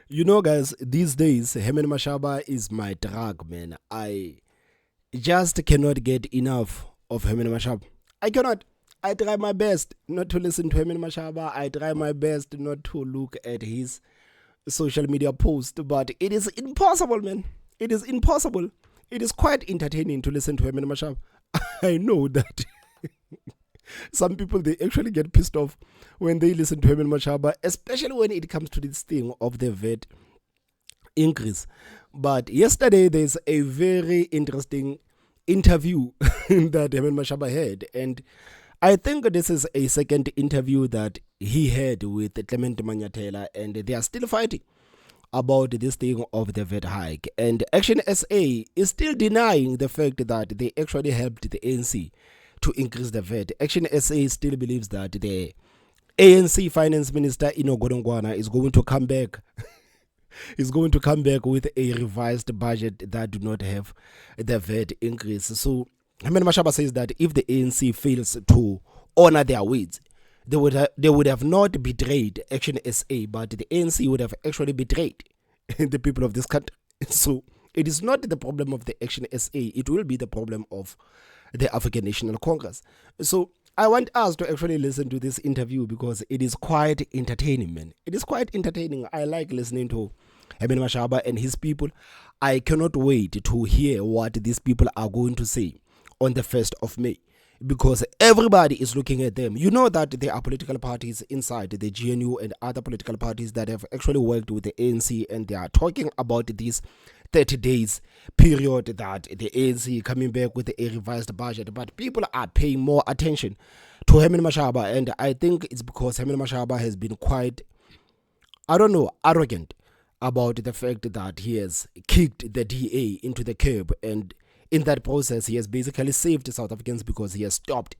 You know, guys, these days, Herman Mashaba is my drug, man. I just cannot get enough of Herman Mashaba. I cannot. I try my best not to listen to Herman Mashaba. I try my best not to look at his social media post, but it is impossible, man. It is impossible. It is quite entertaining to listen to Herman Mashaba. I know that some people they actually get pissed off when they listen to Herman Mashaba, especially when it comes to this thing of the VAT increase. But yesterday there's a very interesting interview that Herman Mashaba had, and I think this is a second interview that he had with Clement Manyathela, and they are still fighting about this thing of the VAT hike. And Action SA is still denying the fact that they actually helped the ANC to increase the VAT. Action SA still believes that the ANC Finance Minister Ino Godongwana is going to come back is going to come back with a revised budget that do not have the VAT increase. So Herman Mashaba says that if the ANC fails to honor their words, they would have not betrayed Action SA, but the ANC would have actually betrayed the people of this country. So it is not the problem of the Action SA, it will be the problem of the African National Congress. So I want us to actually listen to this interview because it is quite entertaining, man. It is quite entertaining. I like listening to Herman Mashaba and his people. I cannot wait to hear what these people are going to say on the 1st of May, because everybody is looking at them. You know that there are political parties inside the GNU and other political parties that have actually worked with the ANC, and they are talking about this 30 days period that the ANC coming back with a revised budget. But people are paying more attention to Herman Mashaba, and I think it's because Herman Mashaba has been quite, I don't know, arrogant about the fact that he has kicked the DA into the curb, and in that process he has basically saved South Africans because he has stopped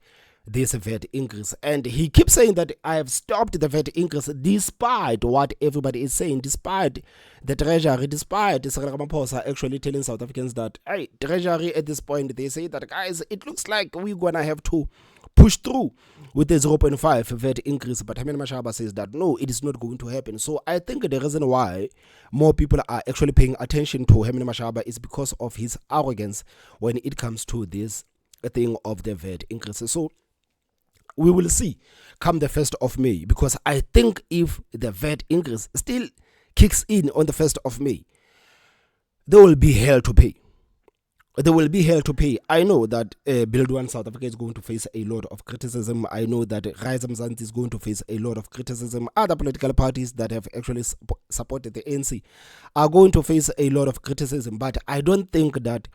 this VAT increase. And he keeps saying that I have stopped the VAT increase despite what everybody is saying, despite the Treasury, despite Cyril Ramaphosa actually telling South Africans that, hey, Treasury at this point, they say that, guys, it looks like we're gonna have to push through with the 0.5 VAT increase. But Herman Mashaba says that no, it is not going to happen. So I think the reason why more people are actually paying attention to Herman Mashaba is because of his arrogance when it comes to this thing of the VAT increase. So we will see come the 1st of May, because I think if the VAT increase still kicks in on the 1st of May, there will be hell to pay. There will be hell to pay. I know that Build One South Africa is going to face a lot of criticism. I know that Rise Mzansi is going to face a lot of criticism. Other political parties that have actually supported the ANC are going to face a lot of criticism. But I don't think that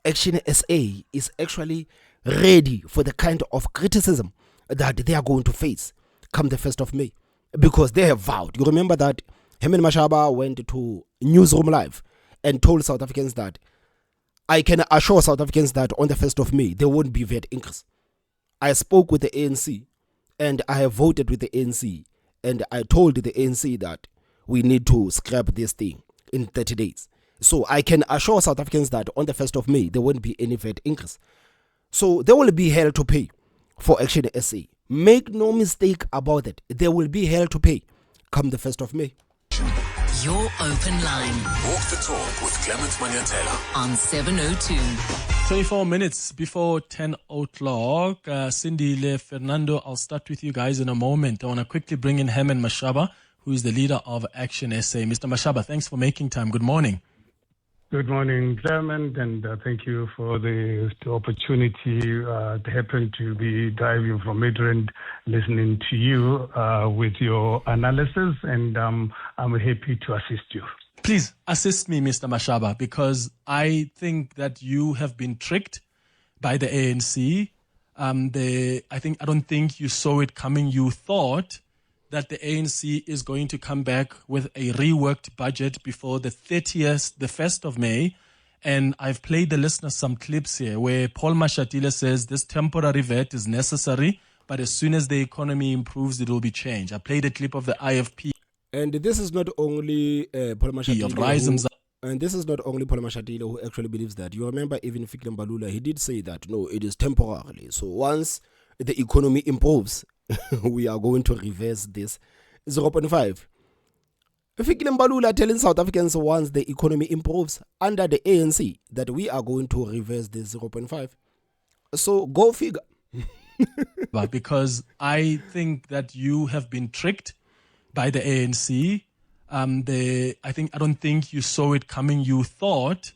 Action SA is actually ready for the kind of criticism that they are going to face come the 1st of May, because they have vowed. You remember that Herman Mashaba went to Newsroom Live and told South Africans that I can assure South Africans that on the 1st of May there won't be VAT increase. I spoke with the ANC and I have voted with the ANC, and I told the ANC that we need to scrap this thing in 30 days. So I can assure South Africans that on the 1st of May there won't be any VAT increase. So there will be hell to pay for Action SA. Make no mistake about it. There will be hell to pay come the 1st of May. Your open line. Walk the talk with Clement Manyathela On 702. 24 minutes before 10 o'clock. Cindy, Le, Fernando, I'll start with you guys in a moment. I want to quickly bring in Herman Mashaba, who is the leader of Action SA. Mr. Mashaba, thanks for making time. Good morning. Good morning, Clement, and thank you for the opportunity to happen to be driving from Midrand, listening to you with your analysis, and I'm happy to assist you. Please assist me, Mr. Mashaba, because I think that you have been tricked by the ANC. I don't think you saw it coming. You thought that the ANC is going to come back with a reworked budget before the 1st of May. And I've played the listeners some clips here where Paul Mashatile says this temporary VAT is necessary, but as soon as the economy improves, it will be changed. I played a clip of the IFP. And this is not only Paul Mashatile and this is not only Paul Mashatile who actually believes that. You remember even Fikri Mbalula, he did say that, no, it is temporarily. So once the economy improves, we are going to reverse this 0.5 Fikile Mbalula telling South Africans once the economy improves under the ANC that we are going to reverse the 0.5. So go figure. Because I think that you have been tricked by the ANC. I don't think you saw it coming. You thought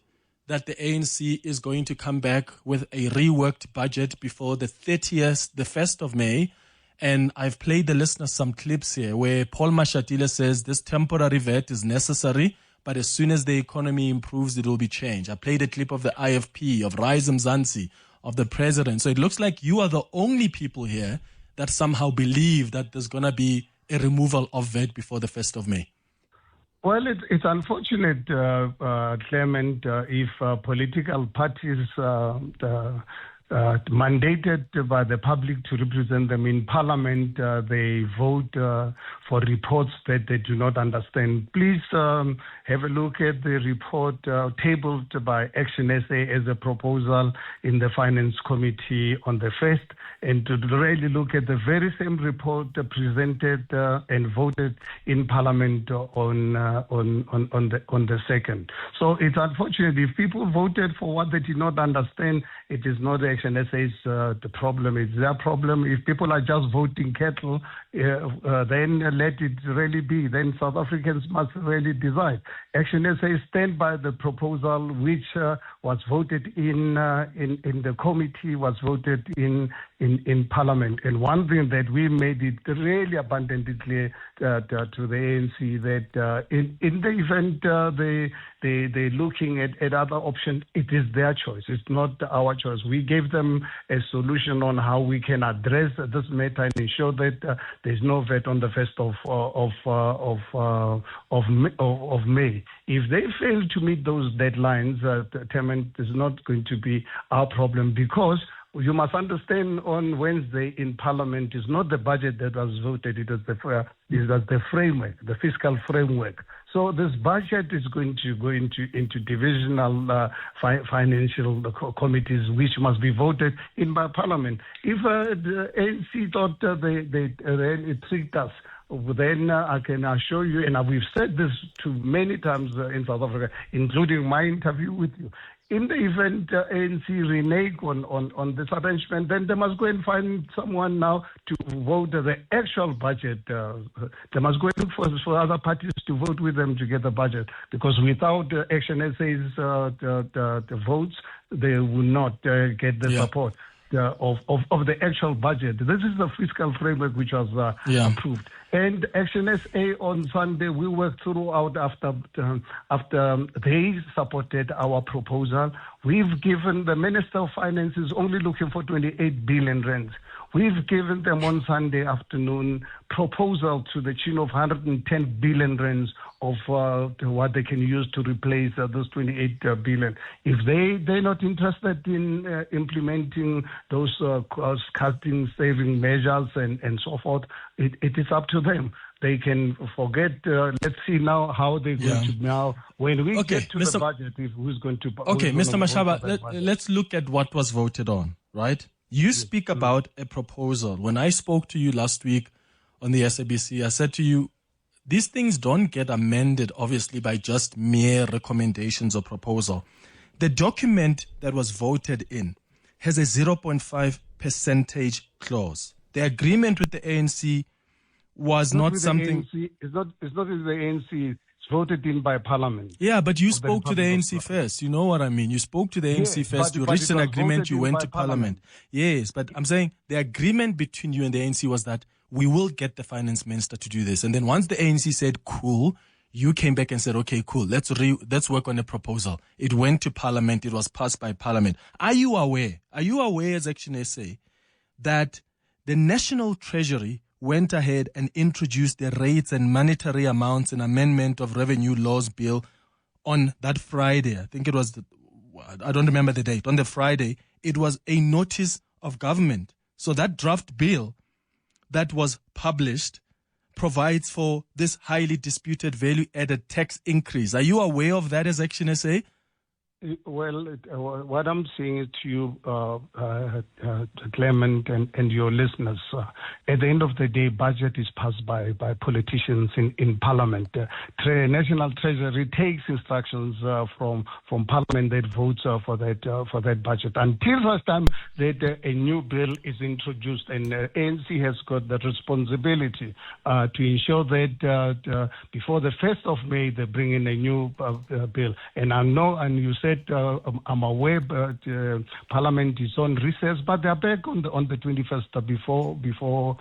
that the ANC is going to come back with a reworked budget before the 1st of May. And I've played the listeners some clips here where Paul Mashatile says this temporary VAT is necessary, but as soon as the economy improves, it will be changed. I played a clip of the IFP, of Rise Mzansi, of the president. So it looks like you are the only people here that somehow believe that there's going to be a removal of VAT before the 1st of May. Well, it's unfortunate, Clement, if political parties mandated by the public to represent them in Parliament, they vote for reports that they do not understand. Please have a look at the report tabled by Action SA as a proposal in the Finance Committee on the 1st, and to really look at the very same report presented and voted in Parliament on the 2nd. So it's unfortunate if people voted for what they did not understand. It is not Action SA's the problem. It's their problem. If people are just voting cattle, then let it really be. Then South Africans must really decide. Action SA stand by the proposal which was voted in the committee, was voted in Parliament. And one thing that we made it really abundantly clear to the ANC that in the event they're looking at other options, it is their choice. It's not our choice. We gave them a solution on how we can address this matter and ensure that there's no VAT on the 1st of May. If they fail to meet those deadlines, Clement is not going to be our problem, because you must understand on Wednesday in Parliament is not the budget that was voted, it was the framework, the fiscal framework. So this budget is going to go into divisional financial committees, which must be voted in by Parliament. If the ANC thought they tricked us, then I can assure you, and we've said this to many times in South Africa, including my interview with you, in the event ANC renege on this arrangement, then they must go and find someone now to vote the actual budget. They must go and look for other parties to vote with them to get the budget, because without Action SA's the votes, they will not get the support of the actual budget. This is the fiscal framework which was approved. And Action SA on Sunday, we worked throughout after they supported our proposal. We've given the Minister of Finance is only looking for 28 billion rands. We've given them on Sunday afternoon proposal to the tune of 110 billion rands of what they can use to replace those 28 billion. If they're not interested in implementing those cost-cutting, saving measures and so forth, it is up to them. They can forget. Let's see now how they're going to now. When we get to the budget, who's going to? Okay, Mr. Mashaba, let's look at what was voted on, right? You speak about a proposal. When I spoke to you last week on the SABC, I said to you, these things don't get amended, obviously, by just mere recommendations or proposal. The document that was voted in has a 0.5 percentage clause. The agreement with the ANC was not something... It's not with the ANC. It's voted in by Parliament. Yeah, but you spoke to the ANC first. You know what I mean? You spoke to the ANC first. You reached an agreement. You went to Parliament. Yes, but I'm saying the agreement between you and the ANC was that we will get the finance minister to do this. And then once the ANC said, cool, you came back and said, okay, cool, let's work on a proposal. It went to Parliament. It was passed by Parliament. Are you aware as Action SA that the National Treasury went ahead and introduced the rates and monetary amounts and amendment of revenue laws bill on that Friday? I think it was, I don't remember the date. On the Friday, it was a notice of government. So that draft bill that was published provides for this highly disputed value-added tax increase. Are you aware of that as Action SA? Well, what I'm saying is to you, Clement, and your listeners, at the end of the day, budget is passed by politicians in Parliament. National Treasury takes instructions from Parliament that votes for that budget. Until such time that a new bill is introduced, and ANC has got the responsibility to ensure that before the 1st of May they bring in a new bill. And I know, and you said, I'm aware, Parliament is on recess, but they're back on the 21st before.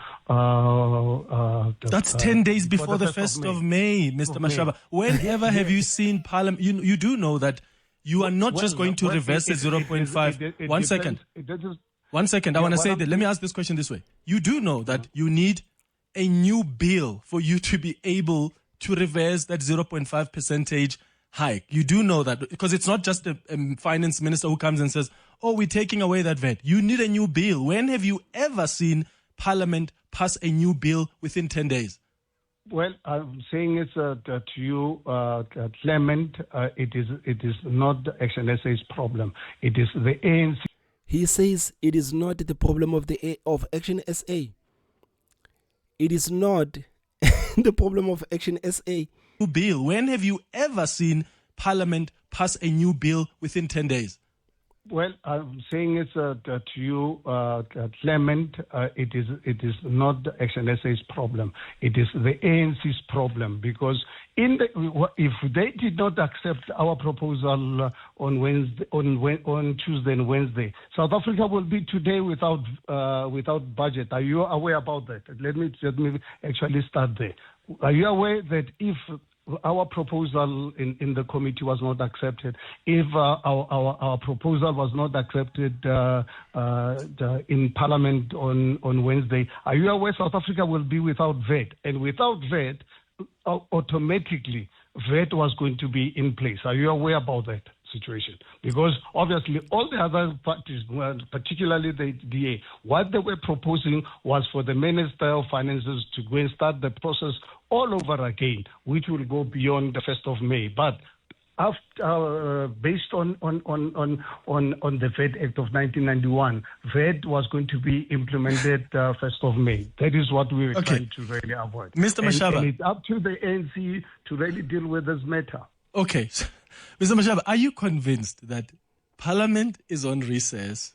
That's 10 days before the 1st of May, Mr. Mashaba. Whenever have you seen Parliament? You do know that you are not just going to reverse the 0.5. One second. One second. I want to say that. Let me ask this question this way. You do know that you need a new bill for you to be able to reverse that 0.5 percentage hike. You do know that, because it's not just a finance minister who comes and says, oh, we're taking away that VAT. You need a new bill. When have you ever seen Parliament pass a new bill within 10 days? Well, I'm saying it's to you, Clement, it is not Action SA's problem. It is the ANC. He says it is not the problem of Action SA. It is not the problem of Action SA. Bill. When have you ever seen Parliament pass a new bill within 10 days? Well, I'm saying it's to you, Clement, it is not Action SA's problem. It is the ANC's problem, because if they did not accept our proposal on Tuesday and Wednesday, South Africa will be today without budget. Are you aware about that? Let me actually start there. Are you aware that if our proposal in the committee was not accepted, if our proposal was not accepted in Parliament on Wednesday, are you aware South Africa will be without VAT? And without VAT, automatically, VAT was going to be in place. Are you aware about that situation? Because obviously all the other parties, particularly the DA, what they were proposing was for the Minister of Finances to go and start the process all over again, which will go beyond the 1st of May. But after, based on the VAT Act of 1991, VAT was going to be implemented 1st of May. That is what we were trying to really avoid. Mr. Mashaba. And it's up to the ANC to really deal with this matter. Okay. Mr. Mashaba, are you convinced that Parliament is on recess?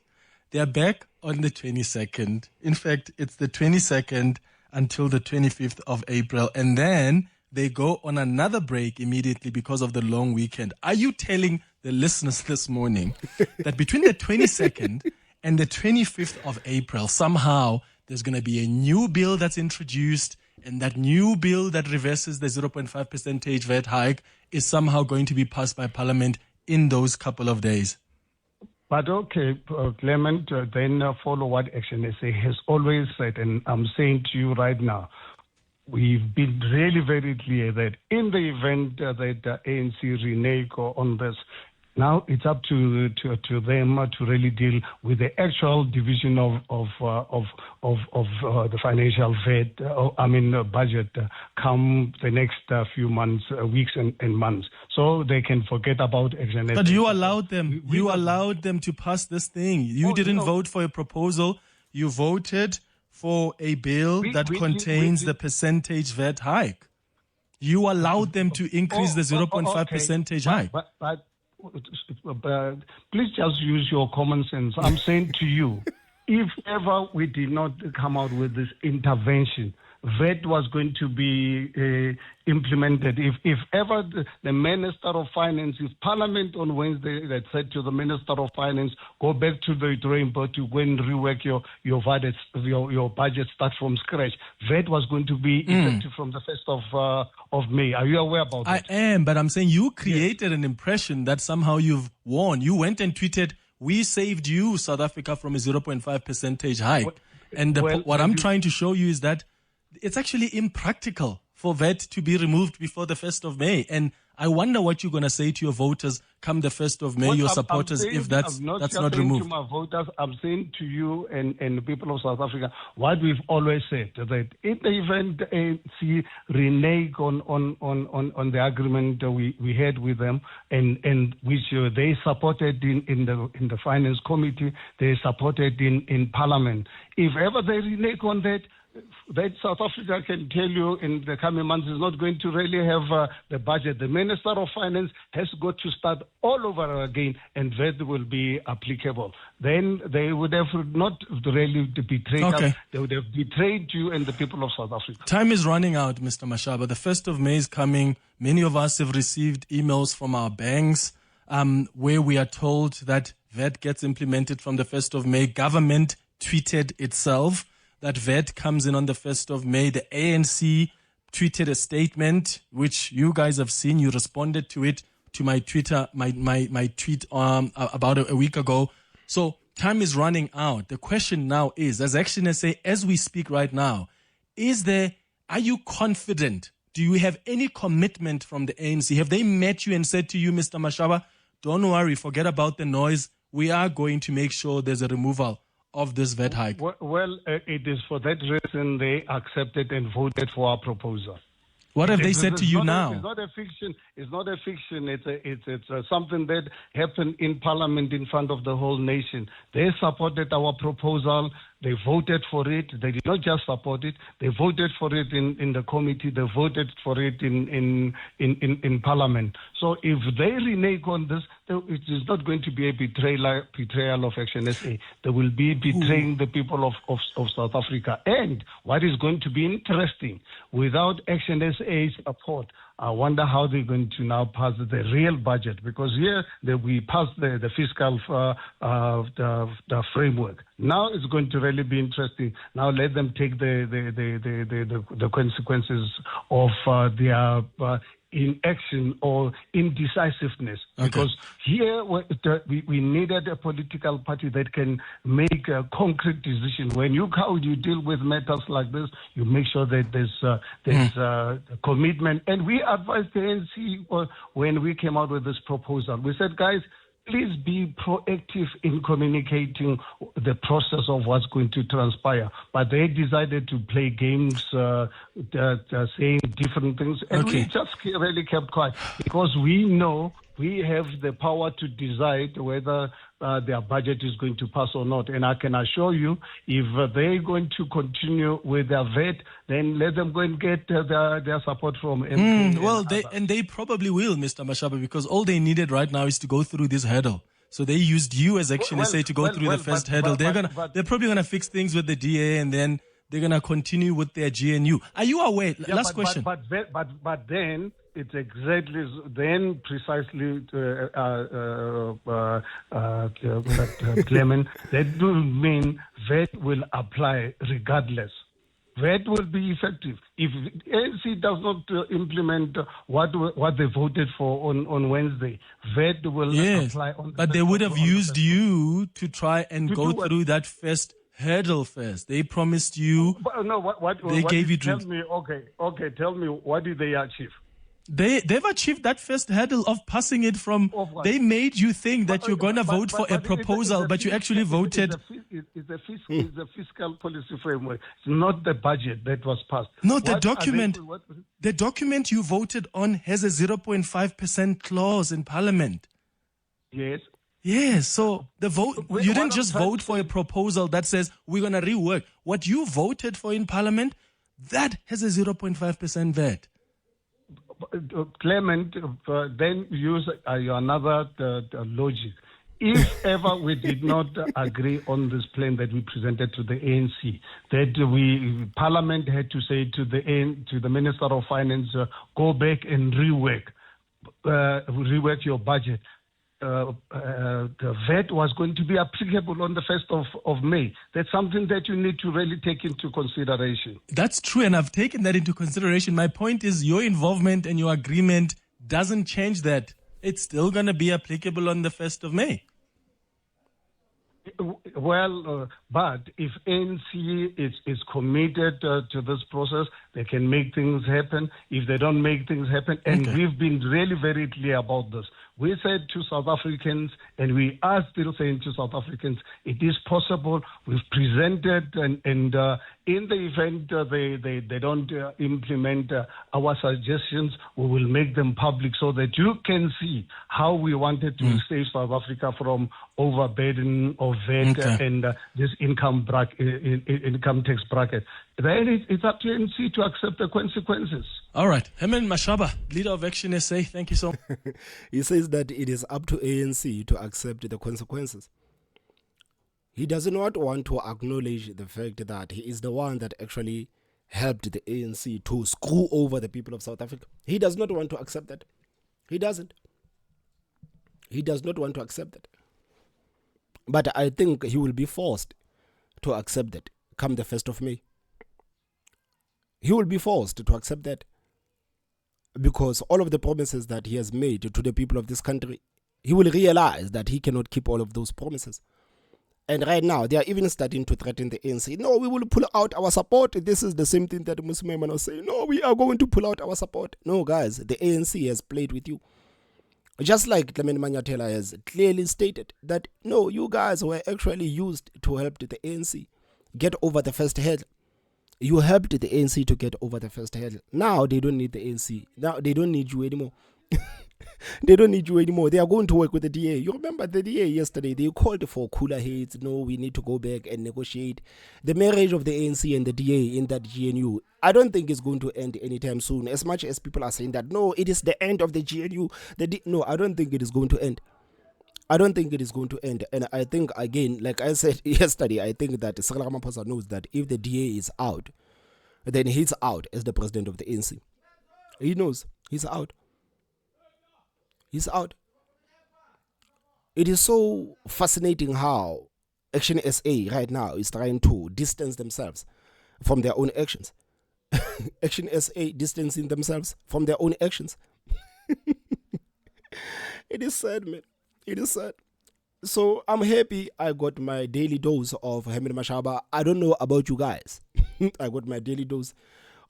They are back on the 22nd. In fact, it's the 22nd until the 25th of April. And then they go on another break immediately because of the long weekend. Are you telling the listeners this morning that between the 22nd and the 25th of April, somehow there's going to be a new bill that's introduced, and that new bill that reverses the 0.5 percentage VAT hike is somehow going to be passed by Parliament in those couple of days? But okay, Clement, then follow what Action SA has always said, and I'm saying to you right now, we've been really very clear that in the event that ANC renege on this, now it's up to them to really deal with the actual division of the financial VAT, budget come the next few months, weeks and months. So they can forget about Action. But you allowed them. You allowed them to pass this thing. You didn't vote for a proposal. You voted for a bill that contains the percentage VAT hike. You allowed them to increase the 0.5 percentage hike. But please just use your common sense. I'm saying to you, if ever we did not come out with this intervention, VAT was going to be implemented. If ever the Minister of Finance, if Parliament on Wednesday that said to the Minister of Finance, go back to the drawing board to go and rework your budget, start from scratch, VAT was going to be effective from the 1st of May. Are you aware about that? I am, but I'm saying you created an impression that somehow you've won. You went and tweeted, we saved you, South Africa, from a 0.5 percentage hike. And what I'm trying to show you is that it's actually impractical for VAT to be removed before the 1st of May. And I wonder what you're going to say to your voters come the 1st of May, your supporters, if that's not removed. To my voters, I'm saying to you and the people of South Africa what we've always said, that in the event ANC renege on the agreement we had with them and which they supported in the Finance Committee, they supported in Parliament. If ever they renege on that South Africa can tell you in the coming months is not going to really have the budget. The Minister of Finance has got to start all over again, and that will be applicable. Then they would have not really betrayed us. They would have betrayed you and the people of South Africa. Time is running out, Mr. Mashaba. The 1st of May is coming. Many of us have received emails from our banks where we are told that VAT gets implemented from the 1st of May. Government tweeted itself that VAT comes in on the 1st of May. The ANC tweeted a statement, which you guys have seen. You responded to it, to my Twitter, my tweet about a week ago. So time is running out. The question now is, as Action SA, as we speak right now, are you confident? Do you have any commitment from the ANC? Have they met you and said to you, Mr. Mashaba, don't worry, forget about the noise. We are going to make sure there's a removal of this VAT hike? Well, it is for that reason they accepted and voted for our proposal. What have they said to you now? It's not a fiction. It's not a fiction. It's something that happened in Parliament in front of the whole nation. They supported our proposal. They voted for it. They did not just support it. They voted for it in the committee. They voted for it in Parliament. So if they renege on this, it is not going to be a betrayal of Action SA. They will be betraying the people of South Africa. And what is going to be interesting, without Action SA's support, I wonder how they're going to now pass the real budget, because here we passed the fiscal the framework. Now it's going to really be interesting. Now let them take the consequences of their inaction or indecisiveness. Because here we needed a political party that can make a concrete decision. When you deal with matters like this, you make sure that there's commitment. And we advised the ANC when we came out with this proposal. We said, guys, please be proactive in communicating the process of what's going to transpire. But they decided to play games, saying different things. And we just really kept quiet, because we know we have the power to decide whether their budget is going to pass or not. And I can assure you, if they're going to continue with their VAT, then let them go and get their support from MK. They probably will, Mr. Mashaba, because all they needed right now is to go through this hurdle. So they used you as Action SA to go through the first hurdle. They're probably gonna fix things with the DA, and then they're gonna continue with their GNU. Are you aware? Last question. But then it's exactly then precisely Clement. That will mean VAT will apply regardless. VAT will be effective. If ANC does not implement what they voted for on Wednesday, VAT will apply on. But they would have used you to try and go through that first hurdle first. They promised you. They gave you drinks. Tell me, okay. Tell me, what did they achieve? They've achieved that first hurdle of passing it from. They made you think that you're going to vote for a proposal, but you actually voted. It's a fiscal policy framework. It's not the budget that was passed. No, the document you voted on has a 0.5% clause in Parliament. Yes. Yes, so the vote, you didn't just vote for a proposal that says we're going to rework. What you voted for in Parliament, that has a 0.5% VAT. Clement, then use another logic. If ever we did not agree on this plan that we presented to the ANC, that Parliament had to say to the Minister of Finance, go back and rework your budget. The VAT was going to be applicable on the 1st of May. That's something that you need to really take into consideration. That's true, and I've taken that into consideration. My point is your involvement and your agreement doesn't change that. It's still going to be applicable on the 1st of May. Well, but if ANC is committed to this process, they can make things happen. If they don't make things happen, and we've been really very clear about this. We said to South Africans, and we are still saying to South Africans, it is possible. We've presented, and in the event they don't implement our suggestions, we will make them public so that you can see how we wanted to save South Africa from overburden of VAT and this income tax bracket. Then it's up to ANC to accept the consequences. All right. Herman Mashaba, leader of Action SA, thank you so much. He says that it is up to ANC to accept the consequences. He does not want to acknowledge the fact that he is the one that actually helped the ANC to screw over the people of South Africa. He does not want to accept that. He doesn't. He does not want to accept that. But I think he will be forced to accept that come the 1st of May. He will be forced to accept that, because all of the promises that he has made to the people of this country, he will realize that he cannot keep all of those promises. And right now, they are even starting to threaten the ANC. No, we will pull out our support. This is the same thing that Muslim was saying. No, we are going to pull out our support. No, guys, the ANC has played with you. Just like Clement Manyathela has clearly stated that, no, you guys were actually used to help the ANC get over the first hurdle. You helped the ANC to get over the first hurdle. Now they don't need the ANC. Now they don't need you anymore. They don't need you anymore. They are going to work with the DA. You remember the DA yesterday, they called for cooler heads. No, we need to go back and negotiate. The marriage of the ANC and the DA in that GNU, I don't think it's going to end anytime soon. As much as people are saying that, no, it is the end of the GNU. No, I don't think it is going to end. I don't think it is going to end. And I think, again, like I said yesterday, I think that Cyril Ramaphosa knows that if the DA is out, then he's out as the president of the ANC. He knows he's out. He's out. It is so fascinating how Action SA right now is trying to distance themselves from their own actions. Action SA distancing themselves from their own actions. It is sad, man. It is sad. So I'm happy I got my daily dose of Herman Mashaba. I don't know about you guys. I got my daily dose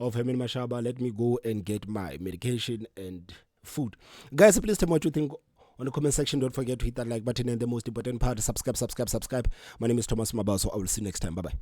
of Herman Mashaba. Let me go and get my medication and food. Guys, please tell me what you think on the comment section. Don't forget to hit that like button, and the most important part, subscribe. My name is Thomas Mabaso. I will see you next time. Bye-bye.